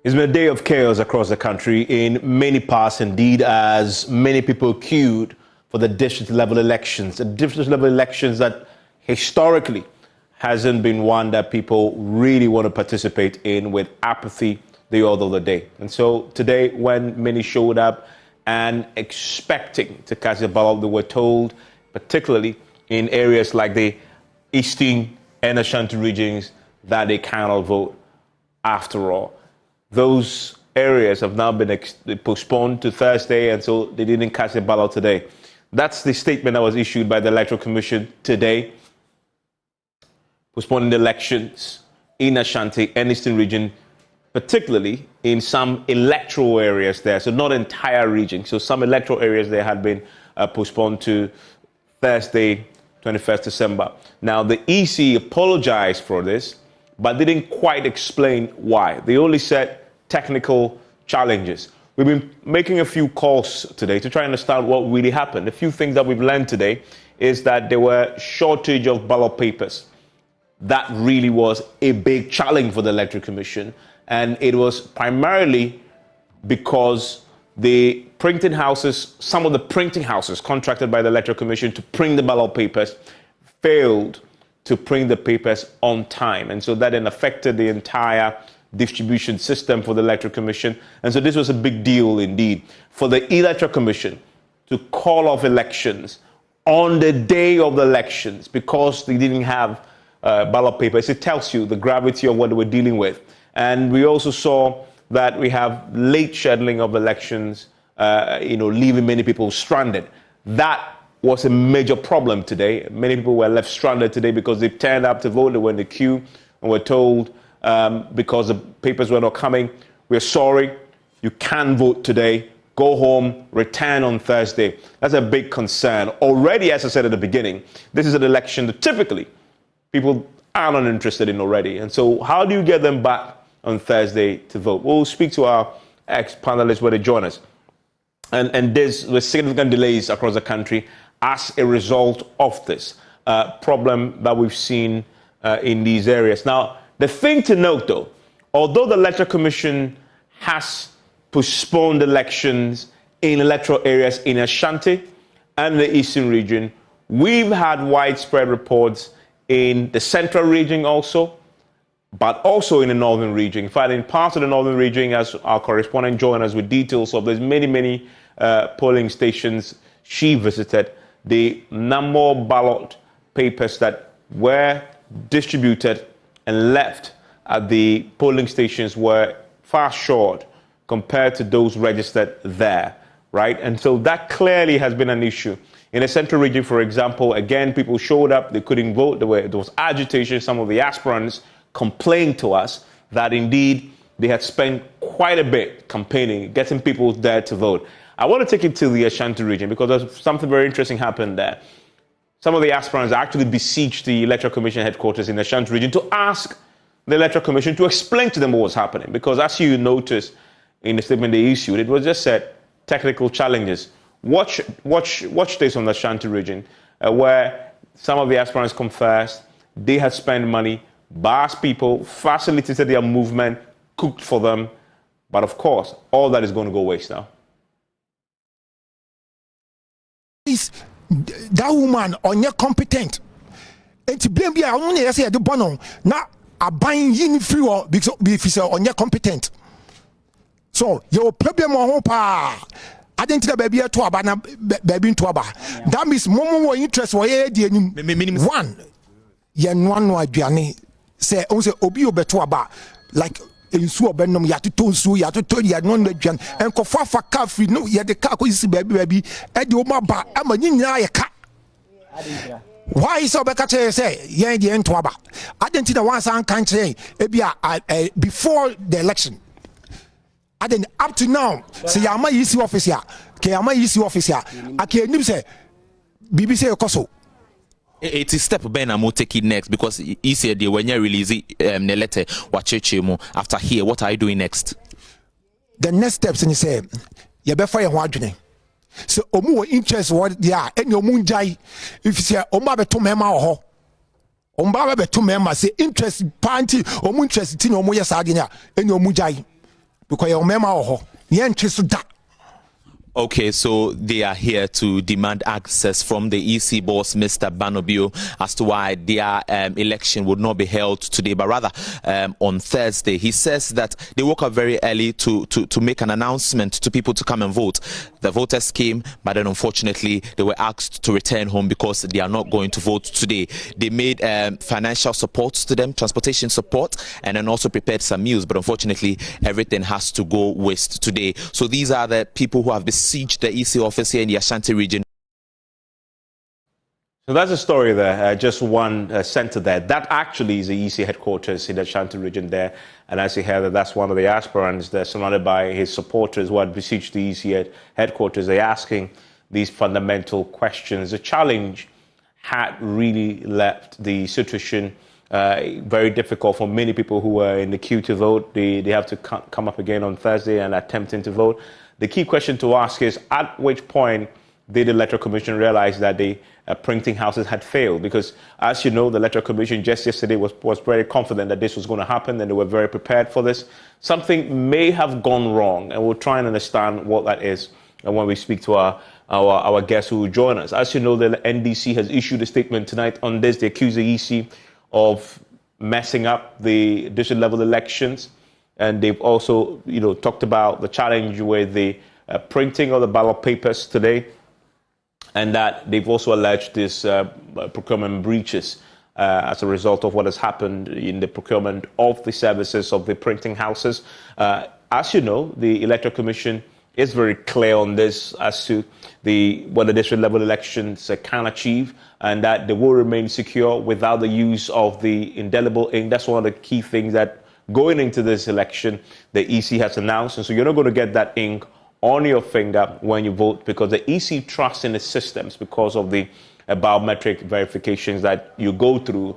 It's been a day of chaos across the country in many parts, indeed, as many people queued for the district level elections. The district level elections that historically hasn't been one that people really want to participate in, with apathy the order of the day. And so today, when many showed up and expecting to cast a ballot, they were told, particularly in areas like the Eastern and Ashanti regions, that they cannot vote after all. Those areas have now been postponed to Thursday, and so they didn't cast a ballot today. That's the statement that was issued by the Electoral Commission today, postponing the elections in Ashanti and Eastern region, particularly in some electoral areas there, so not entire region. So some electoral areas there had been postponed to Thursday, 21st December. Now, the EC apologized for this, but didn't quite explain why. They only said technical challenges. We've been making a few calls today to try and understand what really happened. A few things that we've learned today is that there were shortage of ballot papers. That really was a big challenge for the Electoral Commission. And it was primarily because the printing houses, some of the printing houses contracted by the Electoral Commission to print the ballot papers, failed to print the papers on time. And so that then affected the entire distribution system for the Electoral Commission. And so this was a big deal indeed for the Electoral Commission to call off elections on the day of the elections because they didn't have ballot papers. It tells you the gravity of what they were dealing with. And we also saw that we have late scheduling of elections, leaving many people stranded. That was a major problem today. Many people were left stranded today because they turned up to vote. They were in the queue and were told because the papers were not coming, we're sorry, you can vote today, go home, return on Thursday. That's a big concern. Already, as I said at the beginning, this is an election that typically people are not interested in already. And so how do you get them back on Thursday to vote? We'll speak to our ex-panelists when they join us. And there's significant delays across the country as a result of this problem that we've seen in these areas. Now, the thing to note, though, although the Electoral Commission has postponed elections in electoral areas in Ashanti and the Eastern region, we've had widespread reports in the Central region also, but also in the Northern region. In fact, in parts of the Northern region, as our correspondent joined us with details of, there's many polling stations she visited. The number of ballot papers that were distributed and left at the polling stations were far short compared to those registered there, right? And so that clearly has been an issue. In the Central region, for example, again, people showed up, they couldn't vote, there was agitation. Some of the aspirants complained to us that indeed they had spent quite a bit campaigning, getting people there to vote. I want to take it to the Ashanti region because there's something very interesting happened there. Some of the aspirants actually besieged the Electoral Commission headquarters in the Ashanti region to ask the Electoral Commission to explain to them what was happening. Because as you noticed in the statement they issued, it was just said technical challenges. Watch this on the Ashanti region, where some of the aspirants confessed they had spent money, bashed people, facilitated their movement, cooked for them. But of course, all that is going to go waste now. That woman on your competent. And to blame I only say the bono now a buying yin free because on your competent. So your problem on pa. I didn't tell baby to abana baby to aba. That means more interest for one. Yen one no aduane say on say obi obeto aba like nsu obenom ya to nsu ya to ya no aduane enkofa fa car free no ya de car ko isi baby e de o ma ba ama nyinya ya ka. Why is obeka say yen de ento aba? I didn't tell one san kan say e before the election. I didn't up to now say yama isi office ya ke yama isi office ya ake nim say BBC ekoso. It is step Ben I'm taking next because he said when you release the letter after here, what are you doing next? The next steps and you say you better your wadwene. So omu interest what they are and your munjai if you say omba beto mema ho omba beto mema say interest party omu interest tin omu yesa ade na and your munjai because your memo ho yen so da. Okay, so they are here to demand access from the EC boss, Mr. Banobio, as to why their election would not be held today, but rather on Thursday. He says that they woke up very early to make an announcement to people to come and vote. The voters came, but then unfortunately they were asked to return home because they are not going to vote today. They made financial support to them, transportation support, and then also prepared some meals, but unfortunately everything has to go waste today. So these are the people who have besieged the EC office here in the Ashanti region. So that's a story there, just one center there. That actually is the EC headquarters in the Ashanti region there. And as you heard, that's one of the aspirants there, surrounded by his supporters who had besieged the EC headquarters. They're asking these fundamental questions. The challenge had really left the situation very difficult for many people who were in the queue to vote. They have to come up again on Thursday and attempting to vote. The key question to ask is, at which point did the Electoral Commission realize that the printing houses had failed? Because, as you know, the Electoral Commission just yesterday was very confident that this was going to happen, and they were very prepared for this. Something may have gone wrong, and we'll try and understand what that is when we speak to our guests who will join us. As you know, the NDC has issued a statement tonight on this. They accuse the EC of messing up the district level elections. And they've also, talked about the challenge with the printing of the ballot papers today, and that they've also alleged this procurement breaches as a result of what has happened in the procurement of the services of the printing houses. As you know, the Electoral Commission is very clear on this as to what the district level elections can achieve, and that they will remain secure without the use of the indelible ink. That's one of the key things that going into this election, the EC has announced. And so you're not going to get that ink on your finger when you vote, because the EC trusts in its systems because of the biometric verifications that you go through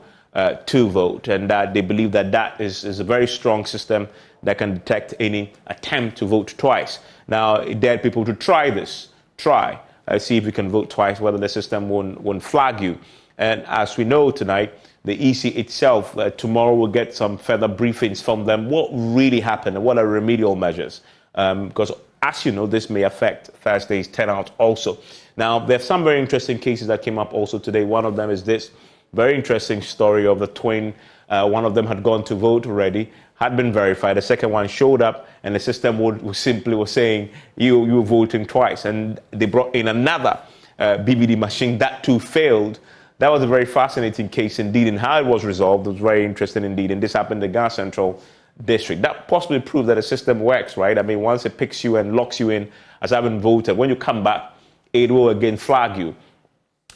to vote, and that they believe that is a very strong system that can detect any attempt to vote twice. Now, I dare people to try this. See if you can vote twice, whether the system won't flag you. And as we know tonight, the EC itself, tomorrow we'll get some further briefings from them. What really happened and what are remedial measures? Because as you know, this may affect Thursday's turnout also. Now, there are some very interesting cases that came up also today. One of them is this very interesting story of the twin. One of them had gone to vote already, had been verified. The second one showed up, and the system was saying, you were voting twice. And they brought in another BBD machine. That too failed. That was a very fascinating case indeed, and how it was resolved was very interesting indeed. And this happened in the Ghana Central District. That possibly proved that the system works, right? I mean, once it picks you and locks you in as having voted, when you come back, it will again flag you.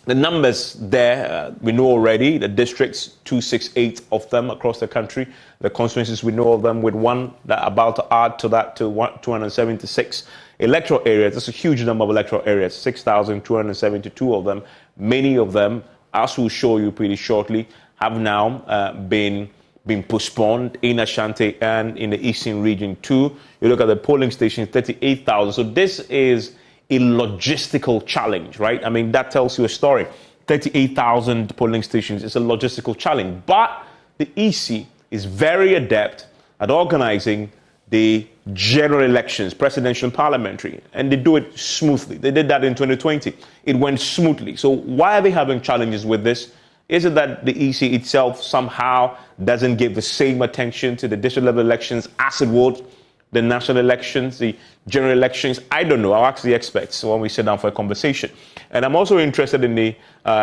The numbers there, we know already, the districts, 268 of them across the country. The constituencies, we know of them, with one that about to add to that to 276 electoral areas. That's a huge number of electoral areas, 6,272 of them. Many of them, as we'll show you pretty shortly, have now been postponed in Ashanti and in the Eastern region too. You look at the polling stations, 38,000. So this is a logistical challenge, right? I mean, that tells you a story. 38,000 polling stations is a logistical challenge. But the EC is very adept at organizing the general elections, presidential and parliamentary, and they do it smoothly. They did that in 2020. It went smoothly. So why are they having challenges with this? Is it that the EC itself somehow doesn't give the same attention to the district level elections as it would the national elections, the general elections? I don't know. I'll ask the experts when we sit down for a conversation. And I'm also interested in the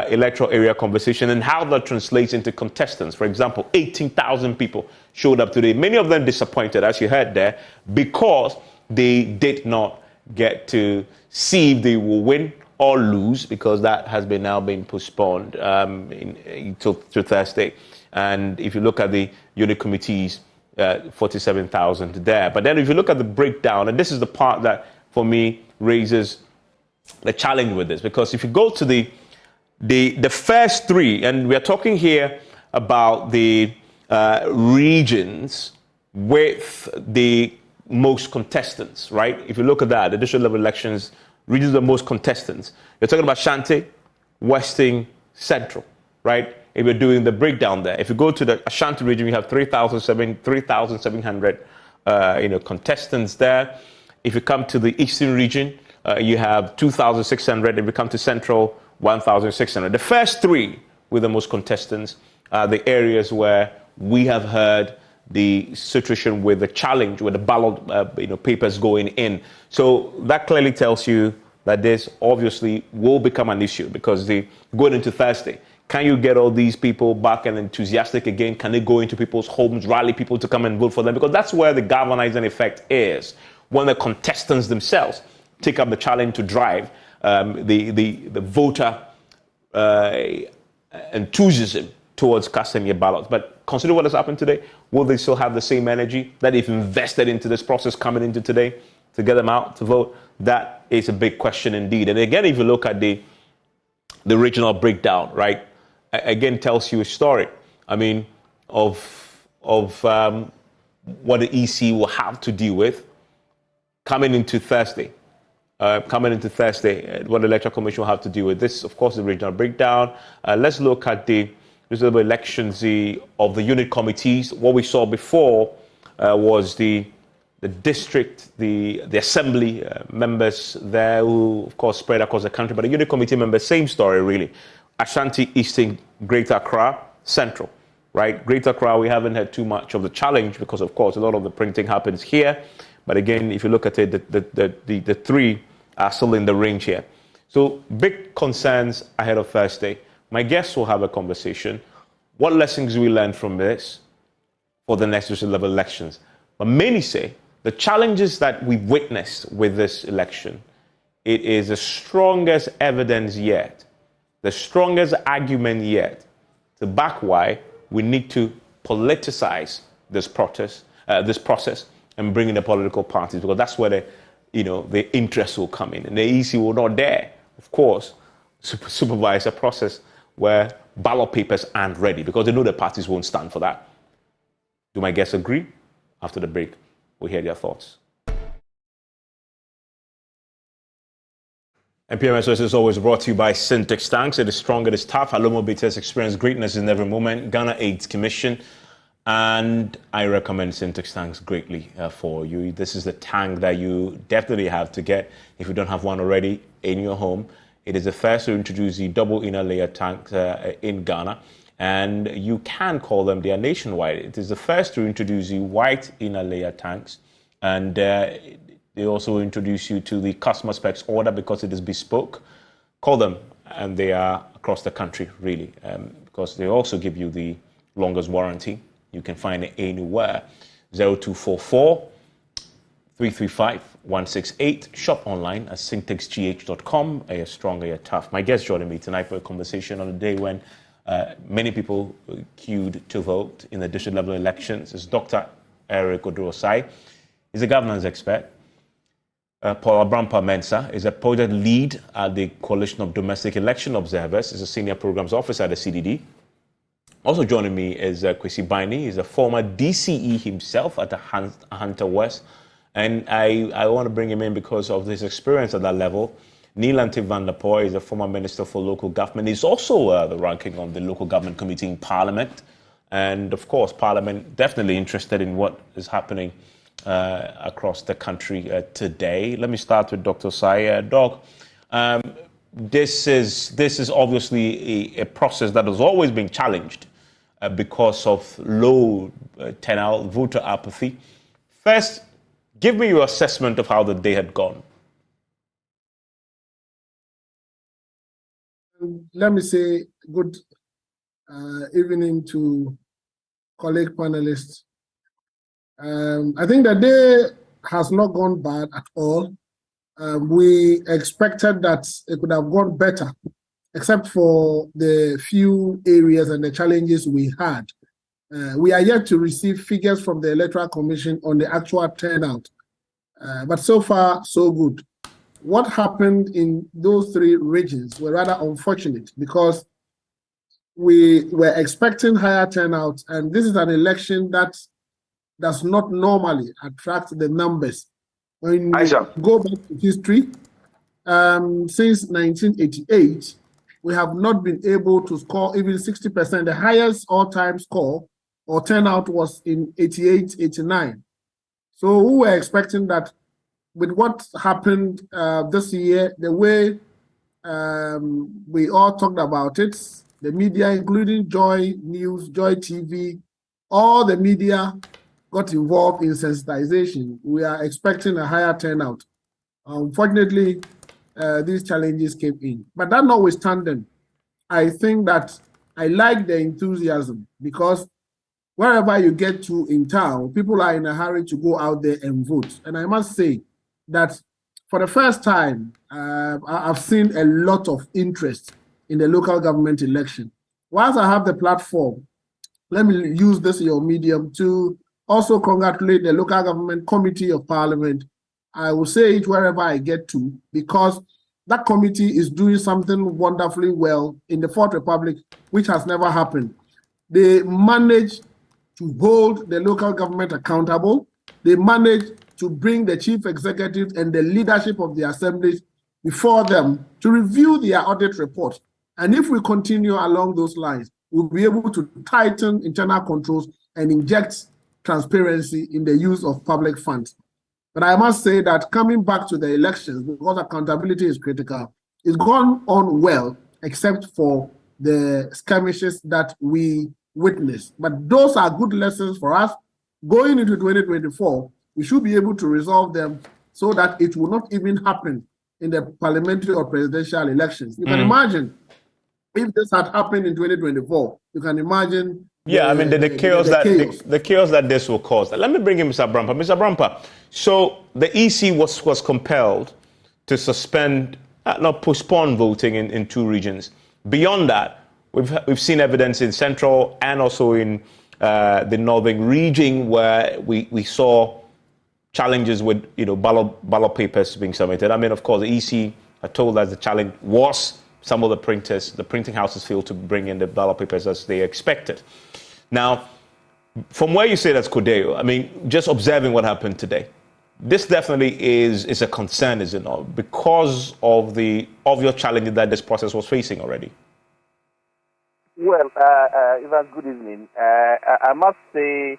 electoral area conversation and how that translates into contestants. For example, 18,000 people showed up today. Many of them disappointed, as you heard there, because they did not get to see if they will win or lose, because that has now been postponed to Thursday. And if you look at the unit committees, 47,000 there. But then if you look at the breakdown, and this is the part that for me raises the challenge with this, because if you go to the first three, and we are talking here about the regions with the most contestants, right? If you look at that, the district level elections, regions with the most contestants, you're talking about Ashanti, Western, Central, right? If you're doing the breakdown there, if you go to the Ashanti region, you have 3,700 contestants there. If you come to the Eastern region, you have 2,600. If you come to Central, 1,600. The first three with the most contestants are the areas where we have heard the situation with the challenge, with the ballot papers going in. So that clearly tells you that this obviously will become an issue, because going into Thursday, can you get all these people back and enthusiastic again? Can they go into people's homes, rally people to come and vote for them? Because that's where the galvanizing effect is, when the contestants themselves take up the challenge to drive the voter enthusiasm towards casting your ballot. But consider what has happened today. Will they still have the same energy that they've invested into this process coming into today to get them out to vote? That is a big question indeed. And again, if you look at the regional breakdown, right, again tells you a story. I mean, of what the EC will have to deal with coming into Thursday. What the Electoral Commission will have to deal with. This, of course, the regional breakdown. Let's look at the elections of the unit committees. What we saw before was the district, the assembly members there, who, of course, spread across the country. But the unit committee members, same story, really. Ashanti, Eastern, Greater Accra, Central, right? Greater Accra, we haven't had too much of the challenge because, of course, a lot of the printing happens here. But again, if you look at it, the three are still in the range here. So big concerns ahead of Thursday. My guests will have a conversation. What lessons do we learn from this for the next district level elections? But many say the challenges that we've witnessed with this election, it is the strongest evidence yet, the strongest argument yet to back why we need to politicize this process and bring in the political parties, because that's where the interest will come in. And the EC will not dare, of course, supervise a process where ballot papers aren't ready, because they know the parties won't stand for that. Do my guests agree? After the break, we'll hear their thoughts. NPMSOS is always brought to you by Syntex Tanks. It is strong, it is tough. Alomo BTS experience greatness in every moment. Ghana AIDS Commission. And I recommend Syntex tanks greatly for you. This is the tank that you definitely have to get if you don't have one already in your home. It is the first to introduce the double inner layer tanks in Ghana. And you can call them, they are nationwide. It is the first to introduce the white inner layer tanks. And they also introduce you to the customer specs order because it is bespoke. Call them, and they are across the country, really, because they also give you the longest warranty. You can find it anywhere. 0244 335 168. Shop online at syntexgh.com. You're stronger, you're tough. My guest joining me tonight for a conversation on a day when many people queued to vote in the district level elections is Dr. Eric Oduro-Osai. He's a governance expert. Paul Abrampa-Mensah is a project lead at the Coalition of Domestic Election Observers. He's a senior programs officer at the CDD. Also joining me is Kwesi Baini. He's a former DCE himself at the Hunter West. And I want to bring him in because of his experience at that level. Neelanti van der Poel is a former minister for local government. He's also the ranking on the local government committee in Parliament. And of course, Parliament definitely interested in what is happening across the country today. Let me start with Dr. Osai. Doc, this is obviously a process that has always been challenged because of low turnout, voter apathy. First, give me your assessment of how the day had gone. Let me say good evening to colleague panelists. I think the day has not gone bad at all. We expected that it could have gone better, except for the few areas and the challenges we had. We are yet to receive figures from the Electoral Commission on the actual turnout, but so far, so good. What happened in those three regions were rather unfortunate because we were expecting higher turnout, and this is an election that does not normally attract the numbers. When you go back to history, since 1988, we have not been able to score even 60%. The highest all-time score or turnout was in 88, 89. So we were expecting that with what happened this year, the way we all talked about it, the media, including Joy News, Joy TV, all the media got involved in sensitization. We are expecting a higher turnout. Unfortunately, these challenges came in. But that notwithstanding, I think that I like the enthusiasm because wherever you get to in town, people are in a hurry to go out there and vote. And I must say that for the first time, I've seen a lot of interest in the local government election. Whilst I have the platform, let me use this your medium to also congratulate the local government committee of parliament. I will say it wherever I get to, because that committee is doing something wonderfully well in the Fourth Republic, which has never happened. They managed to hold the local government accountable. They managed to bring the chief executive and the leadership of the assemblies before them to review their audit report. And if we continue along those lines, we'll be able to tighten internal controls and inject transparency in the use of public funds. But I must say that coming back to the elections, because accountability is critical, it's gone on well, except for the skirmishes that we witnessed. But those are good lessons for us. Going into 2024, we should be able to resolve them so that it will not even happen in the parliamentary or presidential elections. You can imagine if this had happened in 2024, you can imagine the chaos that this will cause. Let me bring in Mr. Brampa. Mr. Brampa, so the EC was compelled to suspend, not postpone voting in two regions. Beyond that, we've seen evidence in central and also in the northern region where we saw challenges with ballot papers being submitted. I mean, of course, the EC are told that the challenge was some of the printing houses failed to bring in the ballot papers as they expected. Now, from where you say that's Codeo, I mean, just observing what happened today, this definitely is a concern, is it not? Because of the obvious challenges that this process was facing already. Well, Ivan, good evening. I must say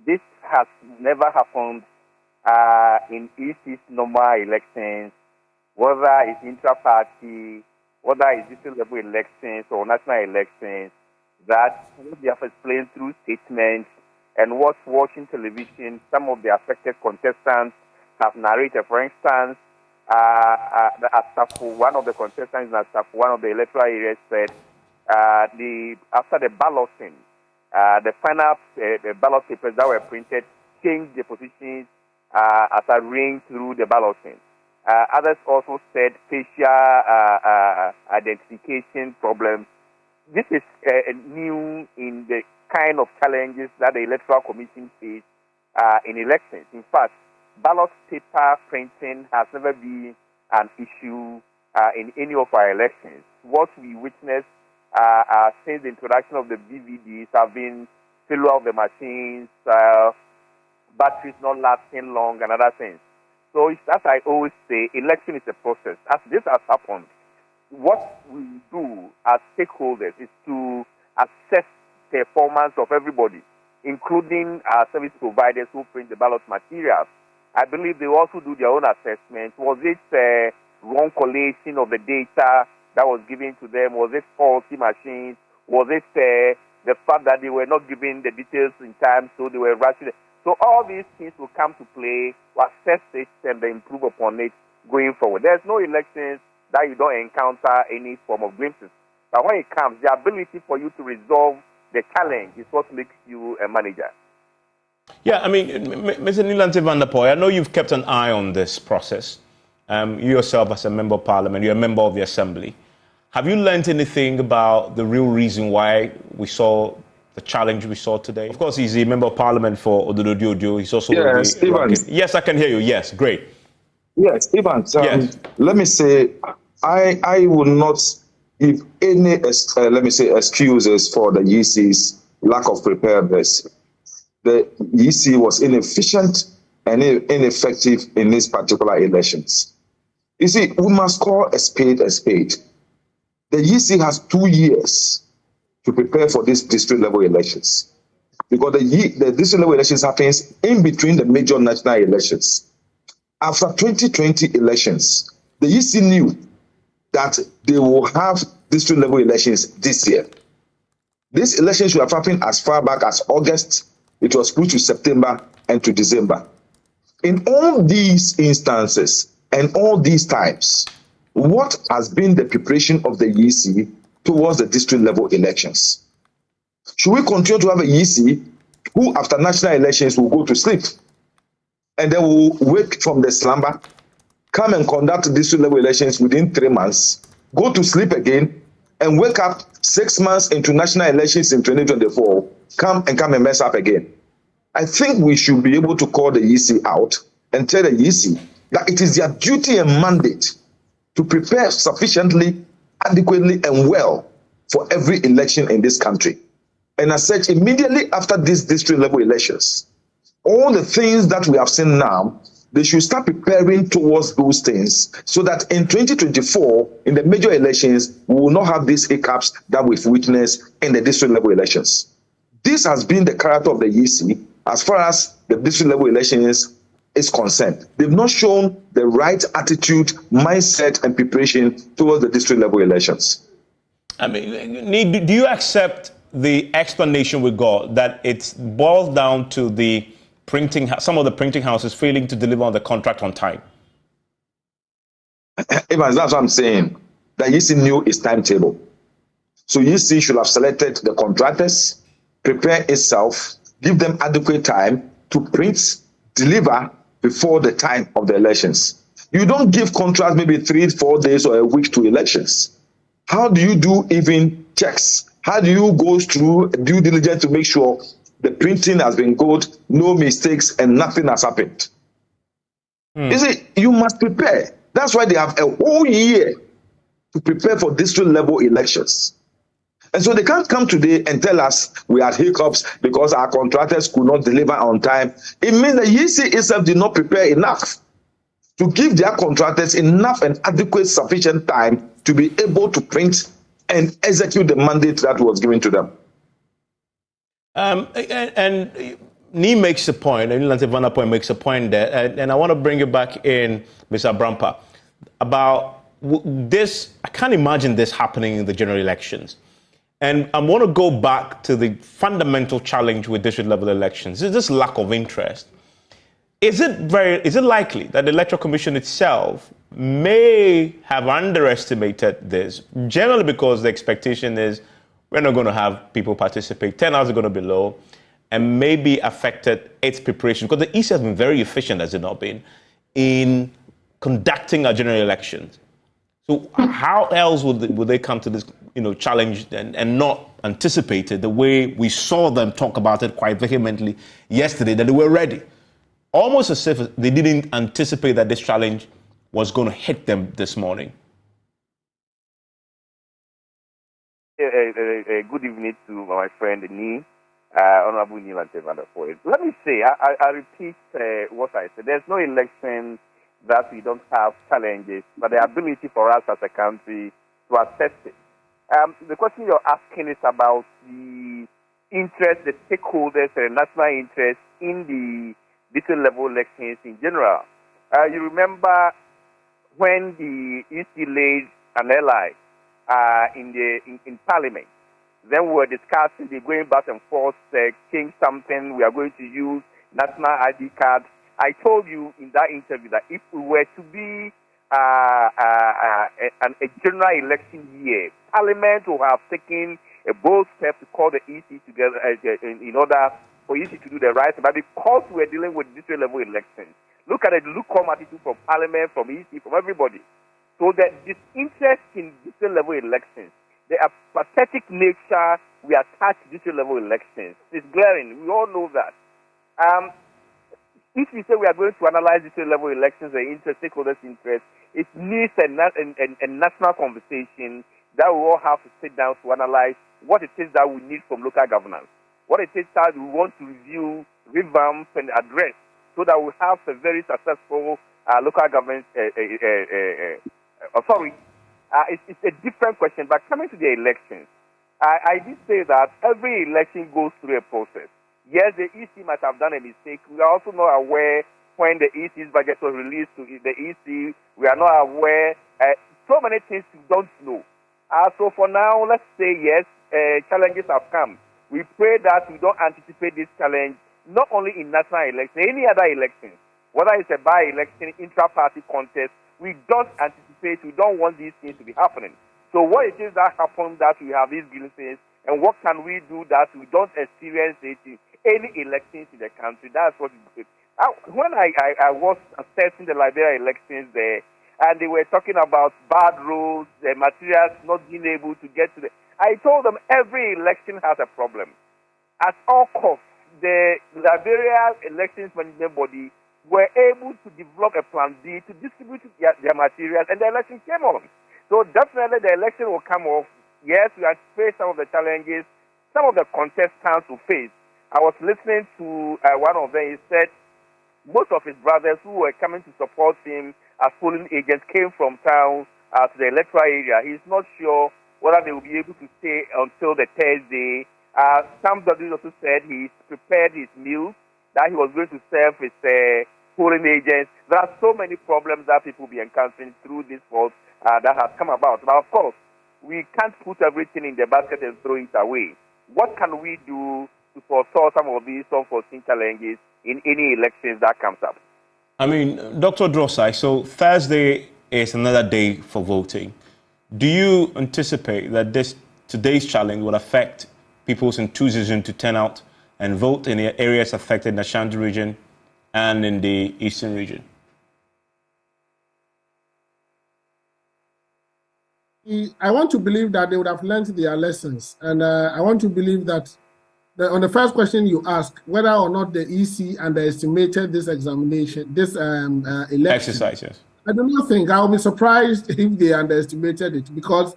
this has never happened in EC's normal elections, whether it's intra-party, whether it's district level elections or national elections, that they have explained through statements and what's watching television, some of the affected contestants have narrated. For instance, one of the contestants in one of the electoral areas said after the balloting, the final ballot papers that were printed changed the positions as I ring through the balloting. Others also said facial identification problems. This is new in the kind of challenges that the Electoral Commission face in elections. In fact, ballot paper printing has never been an issue in any of our elections. What we witnessed since the introduction of the BVDs have been failure of the machines, batteries not lasting long, and other things. So, as I always say, election is a process. As this has happened, what we do as stakeholders is to assess the performance of everybody, including our service providers who print the ballot materials. I believe they also do their own assessment. Was it wrong collation of the data that was given to them? Was it faulty machines? Was it the fact that they were not given the details in time, so they were rushing? So all these things will come to play, we'll assess it, and then improve upon it going forward. There's no elections that you don't encounter any form of glimpses. But when it comes, the ability for you to resolve the challenge is what makes you a manager. Yeah, I mean, Mr. Nilante van der Poy, I know you've kept an eye on this process. You yourself, as a member of parliament, you're a member of the assembly. Have you learned anything about the real reason why we saw the challenge we saw today? Of course, he's a member of parliament for Ododo Diodio. He's also... Yes, I can hear you. Yes, great. Yes, Ivan, yes. Let me say, I will not give any, excuses for the EC's lack of preparedness. The EC was inefficient and ineffective in these particular elections. You see, we must call a spade a spade. The EC has 2 years to prepare for these district level elections. because the district level elections happens in between the major national elections. After 2020 elections, the EC knew that they will have district level elections this year. This election should have happened as far back as August. It was pushed to September and to December. In all these instances and all these times, what has been the preparation of the EC towards the district level elections? Should we continue to have a EC who, after national elections, will go to sleep and then will wake from the slumber, come and conduct district level elections within 3 months, go to sleep again, and wake up 6 months into national elections in 2024, come and mess up again? I think we should be able to call the EC out and tell the EC that it is their duty and mandate to prepare sufficiently, adequately, and well for every election in this country. And as such, immediately after these district level elections, all the things that we have seen now, they should start preparing towards those things so that in 2024, in the major elections, we will not have these hiccups that we've witnessed in the district level elections. This has been the character of the EC as far as the district level elections is concerned. They've not shown the right attitude, mindset, and preparation towards the district level elections. I mean, do you accept the explanation we got that it boils down to the some of the printing houses failing to deliver on the contract on time? Evans, that's what I'm saying. The EC knew its timetable. So EC should have selected the contractors, prepare itself, give them adequate time to print, deliver before the time of the elections. You don't give contracts maybe 3-4 days or a week to elections. How do you do even checks? How do you go through due diligence to make sure the printing has been good, no mistakes, and nothing has happened? You see, you must prepare. That's why they have a whole year to prepare for district level elections. And so they can't come today and tell us we had hiccups because our contractors could not deliver on time. It means the EC itself did not prepare enough to give their contractors enough and adequate, sufficient time to be able to print and execute the mandate that was given to them. And Nee makes a point, and Lante Van der Point makes a point there, and I want to bring you back in, Mr. Brampa, about this. I can't imagine this happening in the general elections. And I want to go back to the fundamental challenge with district level elections. Is this lack of interest? Is it likely that the Electoral Commission itself may have underestimated this, generally because the expectation is we're not going to have people participate, turnouts are going to be low, and maybe affected its preparation? Because the EC has been very efficient, has it not been, in conducting our general elections. So how else would they come to this challenge and not anticipate it the way we saw them talk about it quite vehemently yesterday, that they were ready? Almost as if they didn't anticipate that this challenge was going to hit them this morning. Good evening to my friend Nee, Honorable Neil and Van der Point. Let me say, I repeat what I said. There's no election that we don't have challenges, but the ability for us as a country to assess it. The question you're asking is about the interest, the stakeholders, and national interest in the district level elections in general. You remember when the EC laid an ally in Parliament, then we were discussing the going back and forth, change something, we are going to use national ID cards. I told you in that interview that if we were to be a general election year, Parliament will have taken a bold step to call the EC together in order for EC to do the right thing. But because we're dealing with district level elections, look at the lukewarm attitude from Parliament, from EC, from everybody. So that this interest in district level elections, the apathetic nature we attach to district level elections is glaring. We all know that. If we say we are going to analyze district level elections, the interest, stakeholders' interest, it needs a national conversation that we all have to sit down to analyze what it is that we need from local governance, what it is that we want to review, revamp, and address, so that we have a very successful local government authority. It's a different question, but coming to the elections, I did say that every election goes through a process. Yes, the EC might have done a mistake. We are also not aware when the EC's budget was released to the EC. We are not aware. So many things we don't know. So for now, let's say yes, challenges have come. We pray that we don't anticipate this challenge, not only in national elections, any other elections, whether it's a by-election, intra-party contest. We don't anticipate, we don't want these things to be happening. So what it is that happened that we have these grievances, and what can we do that we don't experience it in any elections in the country? That's what it is. When I was assessing the Liberia elections there, and they were talking about bad roads, the materials not being able to get to the... I told them every election has a problem. At all costs, the Liberia Elections Management Body were able to develop a plan B to distribute their materials, and the election came on. So definitely the election will come off. Yes, we anticipate some of the challenges, some of the contestants will face. I was listening to one of them. He said most of his brothers who were coming to support him as polling agents came from town to the electoral area. He's not sure whether they will be able to stay until the Thursday. Somebody also said he's prepared his meals that he was going to serve his polling agents. There are so many problems that people will be encountering through this fault that has come about. But of course, we can't put everything in the basket and throw it away. What can we do to forestall some of these unforeseen challenges in any elections that comes up? I mean, Dr. Drosai, so Thursday is another day for voting. Do you anticipate that today's challenge will affect people's enthusiasm to turn out and vote in the areas affected in the Ashanti region and in the Eastern region? I want to believe that they would have learned their lessons. And I want to believe that on the first question you asked, whether or not the EC underestimated this examination, this election. Exercise, yes. I do not think. I'll be surprised if they underestimated it, because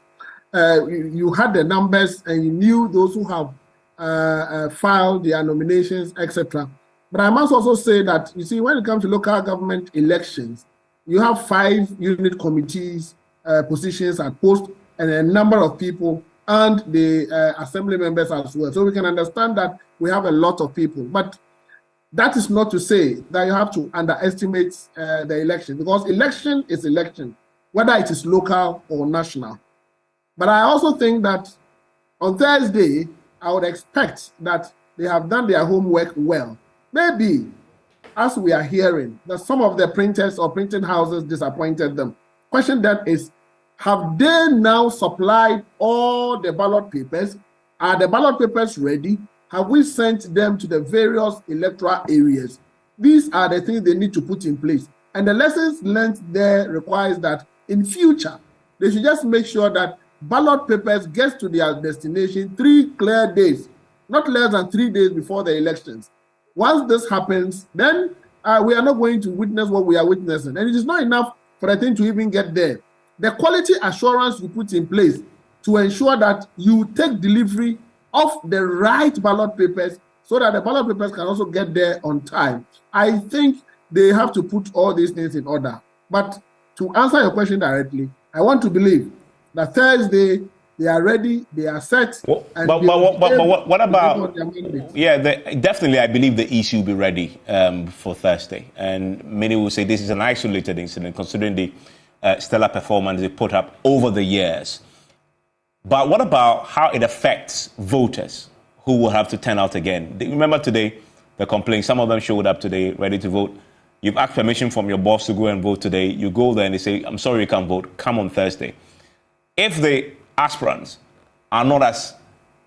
you had the numbers and you knew those who have filed their nominations, etc. But I must also say that, you see, when it comes to local government elections, you have 5 unit committees, positions at post, and a number of people, and the assembly members as well. So we can understand that we have a lot of people. But that is not to say that you have to underestimate the election, because election is election, whether it is local or national. But I also think that on Thursday, I would expect that they have done their homework well. Maybe, as we are hearing, that some of the printers or printing houses disappointed them. Question then is, have they now supplied all the ballot papers? Are the ballot papers ready? Have we sent them to the various electoral areas? These are the things they need to put in place. And the lessons learned there requires that in future, they should just make sure that ballot papers get to their destination 3 clear days, not less than 3 days before the elections. Once this happens, then we are not going to witness what we are witnessing. And it is not enough for the thing to even get there. The quality assurance you put in place to ensure that you take delivery of the right ballot papers so that the ballot papers can also get there on time. I think they have to put all these things in order. But to answer your question directly, I want to believe that Thursday, they are ready, they are set. Well, but what about... Yeah, definitely I believe the EC will be ready for Thursday. And many will say this is an isolated incident considering the stellar performance they put up over the years. But what about how it affects voters who will have to turn out again? Remember today, the complaint, some of them showed up today ready to vote. You've asked permission from your boss to go and vote today. You go there and they say, I'm sorry you can't vote, come on Thursday. If the aspirants are not as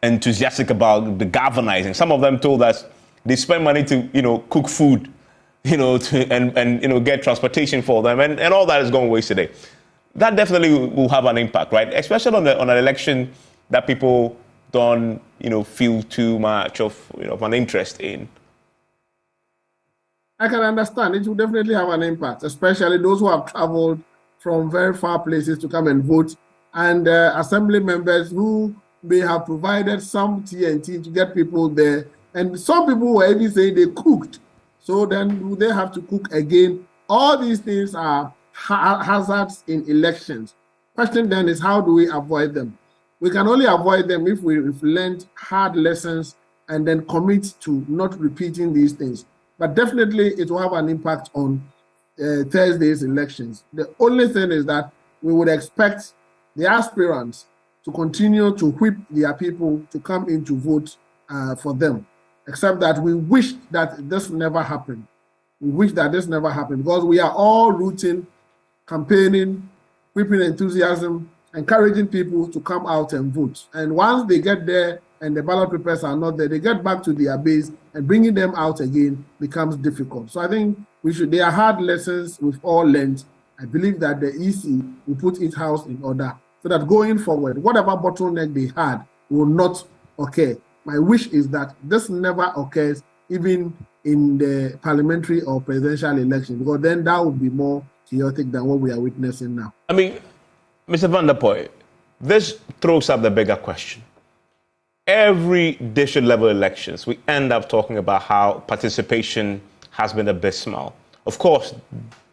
enthusiastic about the galvanizing, some of them told us they spend money to, cook food, and get transportation for them, and all that is going to waste today. That definitely will have an impact, right? Especially on an election that people don't, feel too much of an interest in. I can understand. It will definitely have an impact, especially those who have traveled from very far places to come and vote, and assembly members who may have provided some TNT to get people there. And some people were even saying they cooked. So then they have to cook again. All these things are hazards in elections. Question then is, how do we avoid them? We can only avoid them if we've learned hard lessons and then commit to not repeating these things. But definitely it will have an impact on Thursday's elections. The only thing is that we would expect the aspirants to continue to whip their people to come in to vote for them, except that we wish that this never happened. We wish that this never happened because we are all rooting, campaigning, whipping enthusiasm, encouraging people to come out and vote. And once they get there and the ballot papers are not there, they get back to their base, and bringing them out again becomes difficult. So I think they are hard lessons we've all learned. I believe that the EC will put its house in order so that going forward, whatever bottleneck they had will not occur. My wish is that this never occurs even in the parliamentary or presidential election, because then that would be more chaotic than what we are witnessing now. I mean, Mr. Van der Poel, this throws up the bigger question. Every district level elections, we end up talking about how participation has been abysmal. Of course,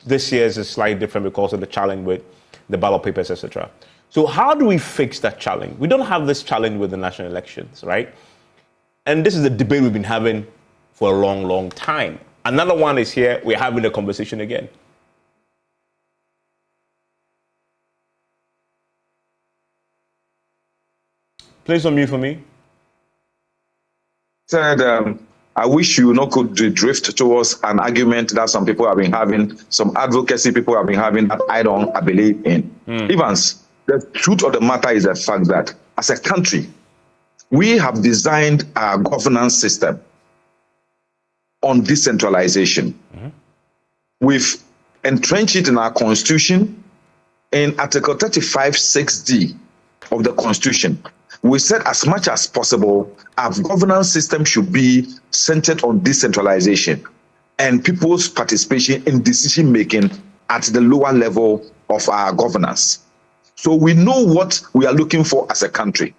this year is slightly different because of the challenge with the ballot papers, etc. So how do we fix that challenge? We don't have this challenge with the national elections, right? And this is a debate we've been having for a long, long time. Another one is here. We're having the conversation again. Please unmute for me. Said, I wish you not could drift towards an argument that some people have been having, some advocacy people have been having that I believe in. Evans, the truth of the matter is the fact that as a country, we have designed our governance system on decentralization. We've entrenched it in our constitution in Article 35(6)(d) of the constitution. We said as much as possible, our governance system should be centered on decentralization and people's participation in decision making at the lower level of our governance. So we know what we are looking for as a country.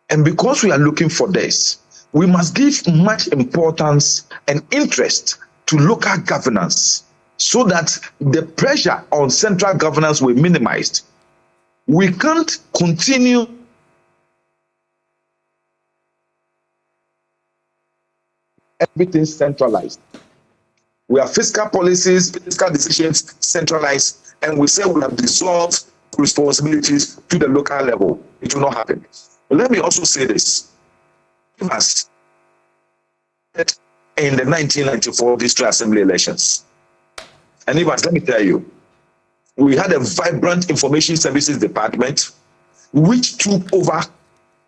And because we are looking for this, we must give much importance and interest to local governance so that the pressure on central governance will be minimized. We can't continue everything centralized. We have fiscal policies, fiscal decisions centralized, and we say we have dissolved responsibilities to the local level. It will not happen. But let me also say this. Us in the 1994 district assembly elections. And Evans, let me tell you, we had a vibrant information services department which took over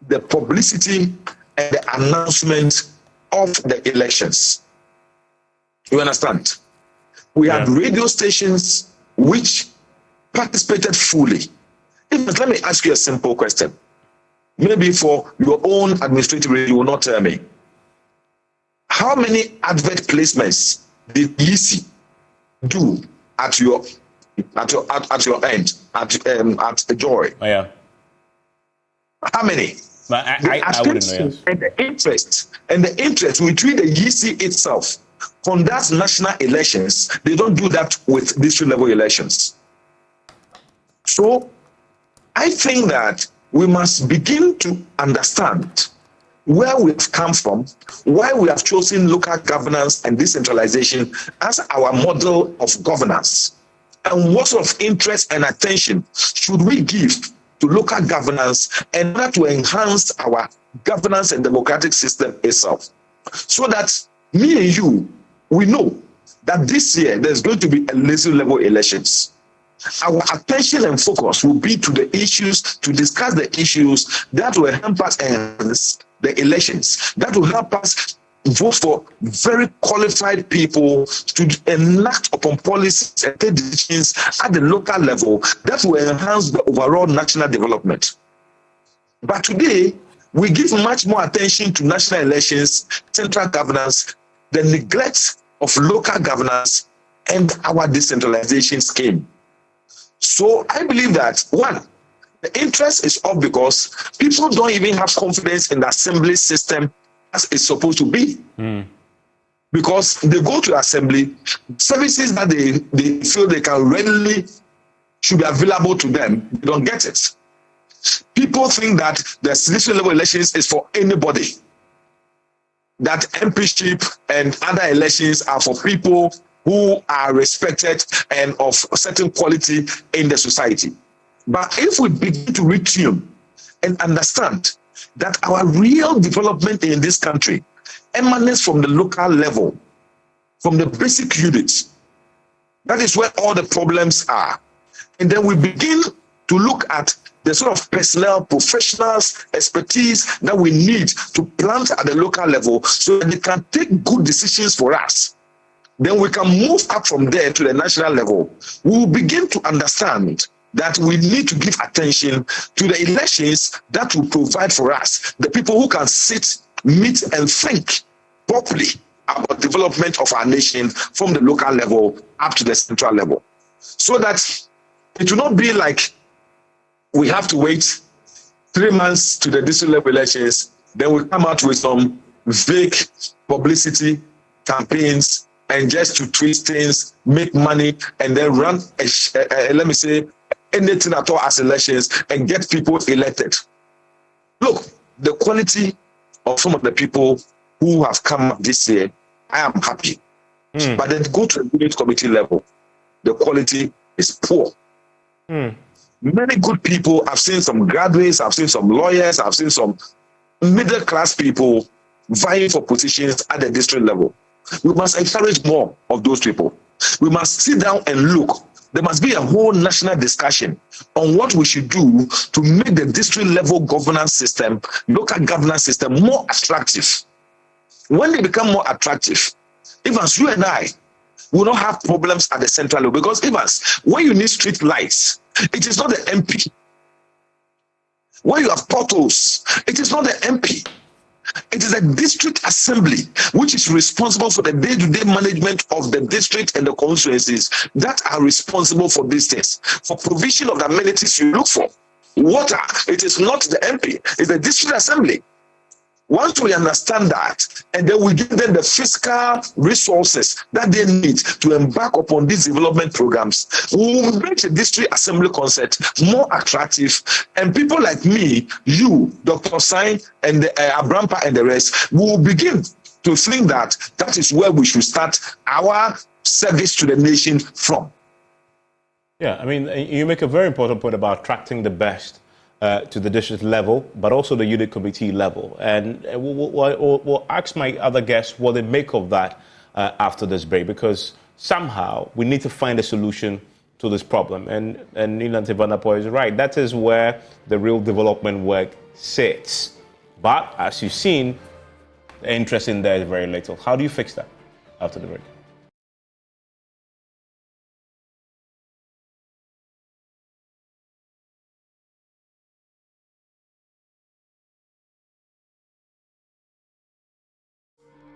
the publicity and the announcement of the elections. You understand? We had radio stations which participated fully. Let me ask you a simple question. Maybe for your own administrative radio, you will not tell me. How many advert placements did EC do at your end at Joy? Oh, yeah. How many? But I wouldn't know. Yes. And the interest between the EC itself conducts national elections. They don't do that with district level elections. So I think that we must begin to understand where we've come from, why we have chosen local governance and decentralization as our model of governance, and what sort of interest and attention should we give to local governance in order to enhance our governance and democratic system itself. So that me and you, we know that this year there's going to be a legislative level elections. Our attention and focus will be to the issues, to discuss the issues that will help us enhance the elections, that will help us vote for very qualified people to enact upon policies and take decisions at the local level that will enhance the overall national development. But today, we give much more attention to national elections, central governance, the neglect of local governance, and our decentralization scheme. So I believe that, one, the interest is up because people don't even have confidence in the assembly system as it's supposed to be. Because they go to assembly, services that they feel they can readily should be available to them, they don't get it. People think that the district level elections is for anybody. that MPship and other elections are for people who are respected and of certain quality in the society. But if we begin to retune and understand that our real development in this country emanates from the local level, from the basic units, that is where all the problems are. And then we begin to look at the sort of personnel, professionals, expertise that we need to plant at the local level so that they can take good decisions for us. Then we can move up from there to the national level. We will begin to understand that we need to give attention to the elections that will provide for us the people who can sit, meet, and think properly about development of our nation from the local level up to the central level. So that it will not be like we have to wait 3 months to the district level elections, then we come out with some vague publicity campaigns and just to twist things, make money, and then run, let me say, anything at all as elections and get people elected. Look, the quality of some of the people who have come up this year, I am happy. But then go to the unit committee level, the quality is poor. Many good people, I've seen some graduates, I've seen some lawyers, I've seen some middle class people vying for positions at the district level. We must encourage more of those people. We must sit down and look. There must be a whole national discussion on what we should do to make the district level governance system, local governance system more attractive. When they become more attractive, even you and I will not have problems at the central level, because even when you need street lights, it is not the MP. When you have potholes, it is not the MP. It is the district assembly which is responsible for the day-to-day management of the district and the constituencies that are responsible for these things, for provision of the amenities you look for. Water, it is not the MP, it's the district assembly. Once we understand that, and then we give them the fiscal resources that they need to embark upon these development programs, we will make the district assembly concept more attractive. And people like me, you, Dr. Sain, and Abrampa and the rest, will begin to think that that is where we should start our service to the nation from. Yeah, I mean, you make a very important point about attracting the best to the district level, but also the unit committee level. And we'll ask my other guests what they make of that after this break, because somehow we need to find a solution to this problem. And Nilanti Vanderpoel is right. That is where the real development work sits. But as you've seen, the interest in there is very little. How do you fix that after the break?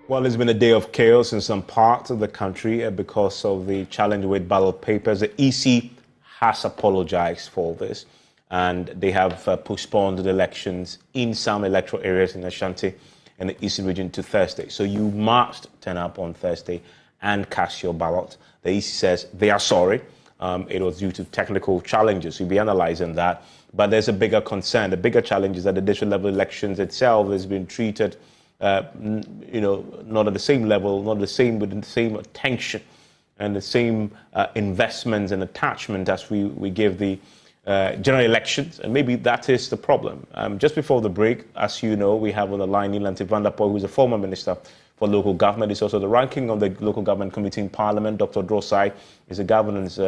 Well, it's been a day of chaos in some parts of the country because of the challenge with ballot papers. The EC has apologized for this, and they have postponed the elections in some electoral areas in Ashanti and the Eastern region to Thursday. So you must turn up on Thursday and cast your ballot. The EC says they are sorry. It was due to technical challenges. We'll be analyzing that. But there's a bigger concern. The bigger challenge is that the district level elections itself has been treated not at the same level, not the same with the same attention and the same investments and attachment as we give the general elections. And maybe that is the problem. Just before the break, as you know, we have on the line Nilanti Vanderpoel, who is a former minister for local government. He's also the ranking of the local government committee in Parliament. Dr. Drosai is a governance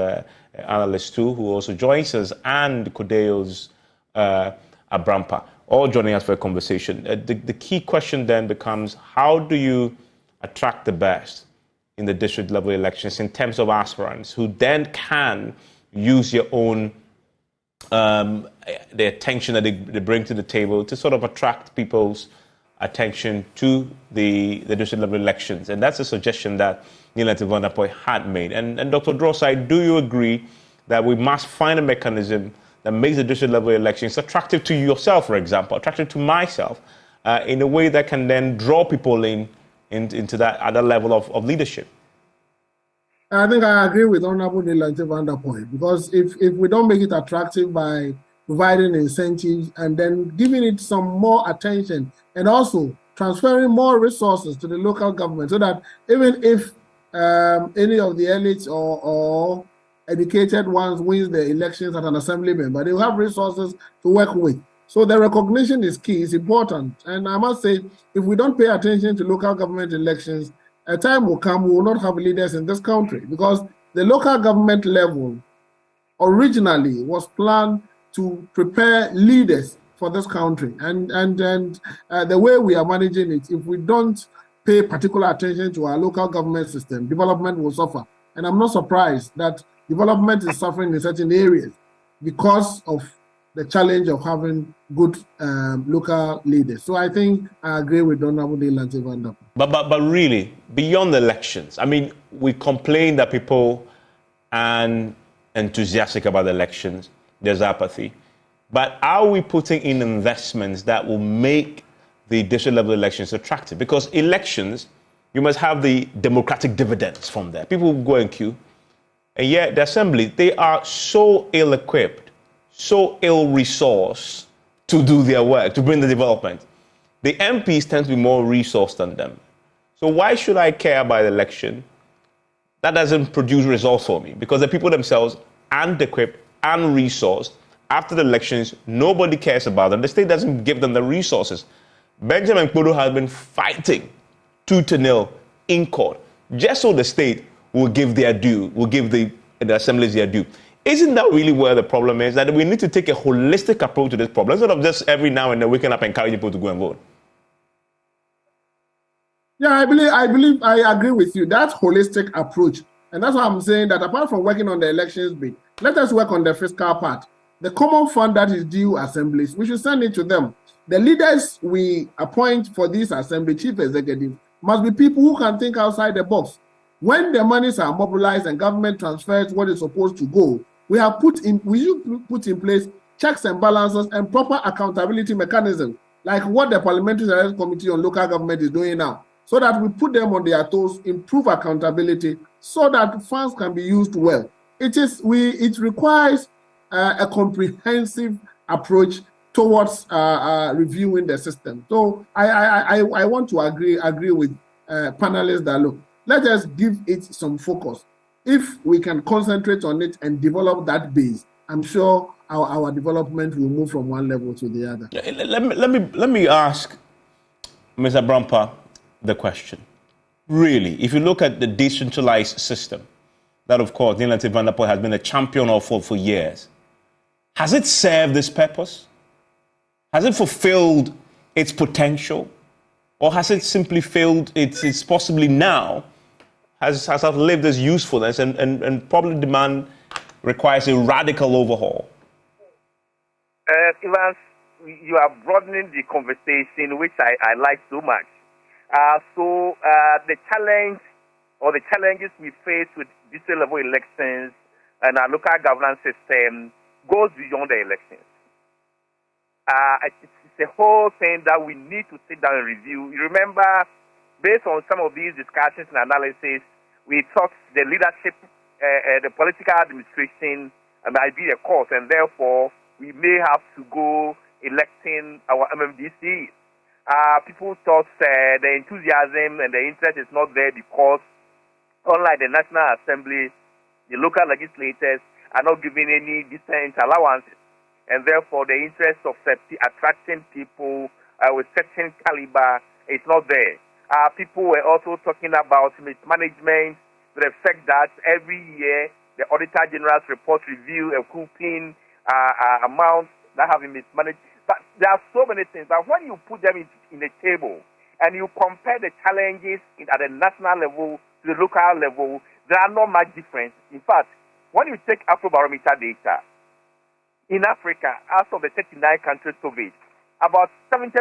analyst too, who also joins us, and Kodeo's Abrampa, all joining us for a conversation. The key question then becomes, how do you attract the best in the district level elections in terms of aspirants who then can use your own, the attention that they bring to the table to sort of attract people's attention to the district level elections? And that's a suggestion that Nilanti Vanderpoel had made. And Dr. Drosai, do you agree that we must find a mechanism that makes the district level elections attractive to yourself, for example, attractive to myself, in a way that can then draw people into that other level of leadership? I think I agree with Honorable Nilanti Vanderpoel, because if we don't make it attractive by providing incentives and then giving it some more attention, and also transferring more resources to the local government so that even if any of the elites or educated ones wins the elections at an assembly member, they will have resources to work with. So the recognition is key, it's important. And I must say, if we don't pay attention to local government elections, a time will come we will not have leaders in this country, because the local government level originally was planned to prepare leaders for this country. And the way we are managing it, if we don't pay particular attention to our local government system, development will suffer. And I'm not surprised that development is suffering in certain areas because of the challenge of having good local leaders. So I think I agree with Honorable Delante Van Der. But really, beyond the elections, I mean, we complain that people aren't enthusiastic about the elections. There's apathy. But are we putting in investments that will make the district level elections attractive? Because elections, you must have the democratic dividends from there. People go and queue. And yet the assembly, they are so ill-equipped, so ill-resourced to do their work, to bring the development. The MPs tend to be more resourced than them. So why should I care about the election? That doesn't produce results for me, because the people themselves aren't equipped and resourced. After the elections, nobody cares about them. The state doesn't give them the resources. Benjamin Kpodo has been fighting tooth to nail in court, just so the state will give their due, will give the assemblies their due. Isn't that really where the problem is? That we need to take a holistic approach to this problem, instead of just every now and then waking up and encouraging people to go and vote. Yeah, I agree with you. That holistic approach. And that's why I'm saying that apart from working on the elections bit, let us work on the fiscal part. The common fund that is due assemblies, we should send it to them. The leaders we appoint for these assembly chief executives must be people who can think outside the box. When the monies are mobilized and government transfers what is supposed to go, we should put in place checks and balances and proper accountability mechanisms, like what the Parliamentary Select Committee on Local Government is doing now, so that we put them on their toes, improve accountability, so that funds can be used well. It requires a comprehensive approach towards reviewing the system. So I want to agree with panelists that, look, let us give it some focus. If we can concentrate on it and develop that base, I'm sure our development will move from one level to the other. Let me ask Mr. Brampa the question. Really, if you look at the decentralized system, that of course Delante Van Der Poel has been a champion of for years, has it served this purpose? Has it fulfilled its potential? Or has it simply failed its possibly now has outlived its usefulness and probably requires a radical overhaul? Evans, you are broadening the conversation, which I like so much. The challenge or the challenges we face with district level elections and our local governance system goes beyond the elections. It's a whole thing that we need to sit down and review. You remember, based on some of these discussions and analysis, we thought the leadership, the political administration might be a cause, and therefore we may have to go electing our MMDC. People thought the enthusiasm and the interest is not there because, unlike the National Assembly, the local legislators are not giving any decent allowances, and therefore the interest of attracting people with certain caliber is not there. People were also talking about mismanagement, to the fact that every year the Auditor General's report review a grouping amounts that have been mismanaged. But there are so many things. But when you put them in a table and you compare the challenges at the national level to the local level, there are not much difference. In fact, when you take Afrobarometer data, in Africa, out of the 39 countries surveyed, about 70%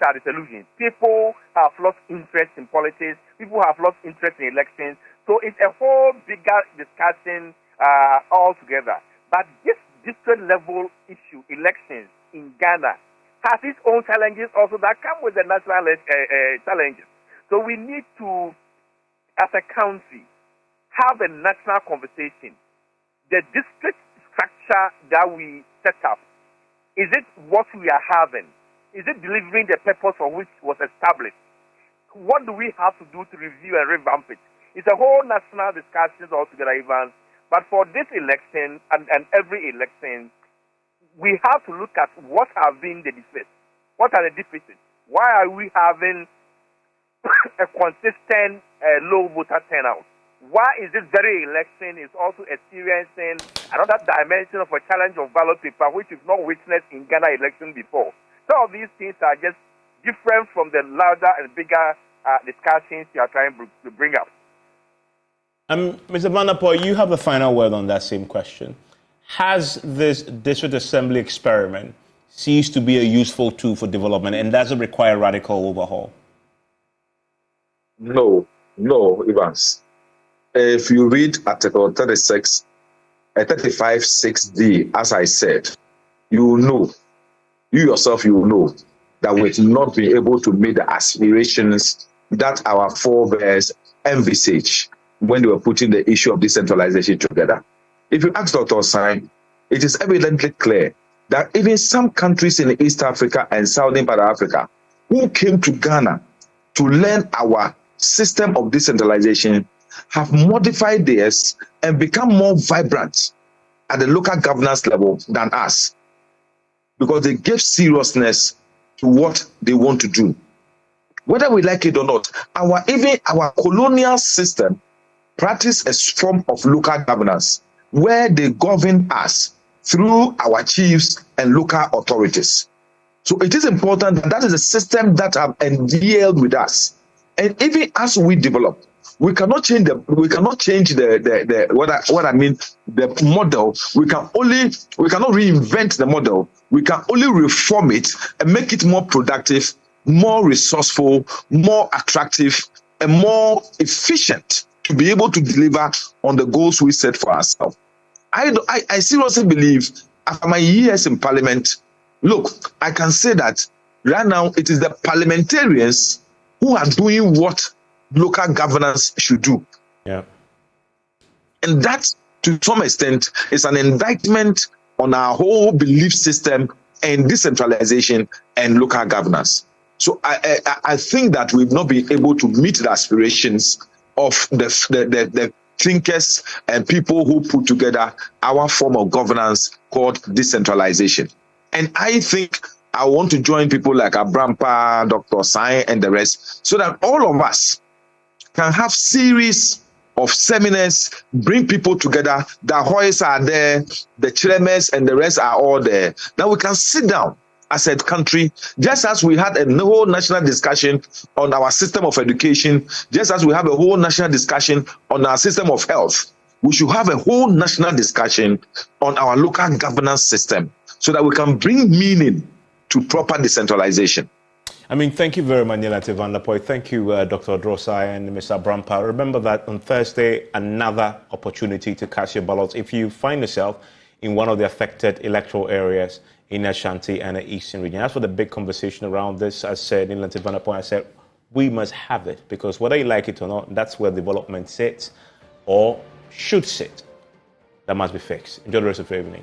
are disillusioned. People have lost interest in politics. People have lost interest in elections. So it's a whole bigger discussion altogether. But this district level issue, elections in Ghana, has its own challenges also that come with the national challenges. So we need to, as a country, have a national conversation. The district structure that we set up, is it what we are having? Is it delivering the purpose for which it was established? What do we have to do to review and revamp it? It's a whole national discussion altogether, Ivan. But for this election and every election, we have to look at what have been the defects. What are the deficits? Why are we having a consistent low voter turnout? Why is this very election is also experiencing another dimension of a challenge of ballot paper, which is not witnessed in Ghana election before? Some of these things are just different from the larger and bigger discussions you are trying to bring up. Mr. Van der Poel, you have the final word on that same question. Has this district assembly experiment ceased to be a useful tool for development, and does it require radical overhaul? No, Evans. If you read Article 36, 35(6)(d), as I said, you yourself will know that we will not be able to meet the aspirations that our forebears envisaged when they were putting the issue of decentralization together. If you ask Dr. Osai, it is evidently clear that even some countries in East Africa and Southern part of Africa who came to Ghana to learn our system of decentralization have modified theirs and become more vibrant at the local governance level than us, because they gave seriousness to what they want to do. Whether we like it or not, our colonial system practiced a form of local governance where they govern us through our chiefs and local authorities. So it is important that is a system that have endeared with us. And even as we develop, we cannot change the model. We cannot reinvent the model. We can only reform it and make it more productive, more resourceful, more attractive, and more efficient to be able to deliver on the goals we set for ourselves. I seriously believe, after my years in Parliament, look, I can say that right now it is the parliamentarians who are doing what local governance should do. Yeah. And that, to some extent, is an indictment on our whole belief system and decentralization and local governance. So I think that we've not been able to meet the aspirations of the thinkers and people who put together our form of governance called decentralization. And I think I want to join people like Abrampa, Dr. Sai, and the rest, so that all of us can have series of seminars, bring people together. The Hoys are there, the Chilemes and the rest are all there. Now we can sit down as a country, just as we had a whole national discussion on our system of education, just as we have a whole national discussion on our system of health. We should have a whole national discussion on our local governance system so that we can bring meaning to proper decentralization. Thank you very much, Nilate Van der Poel. Thank you, Dr. Drosai and Mr. Brampa. Remember that on Thursday, another opportunity to cast your ballots if you find yourself in one of the affected electoral areas in Ashanti and the Eastern region. That's what the big conversation around this. I said, Nilate Van der Poel, I said, we must have it, because whether you like it or not, that's where development sits or should sit. That must be fixed. Enjoy the rest of your evening.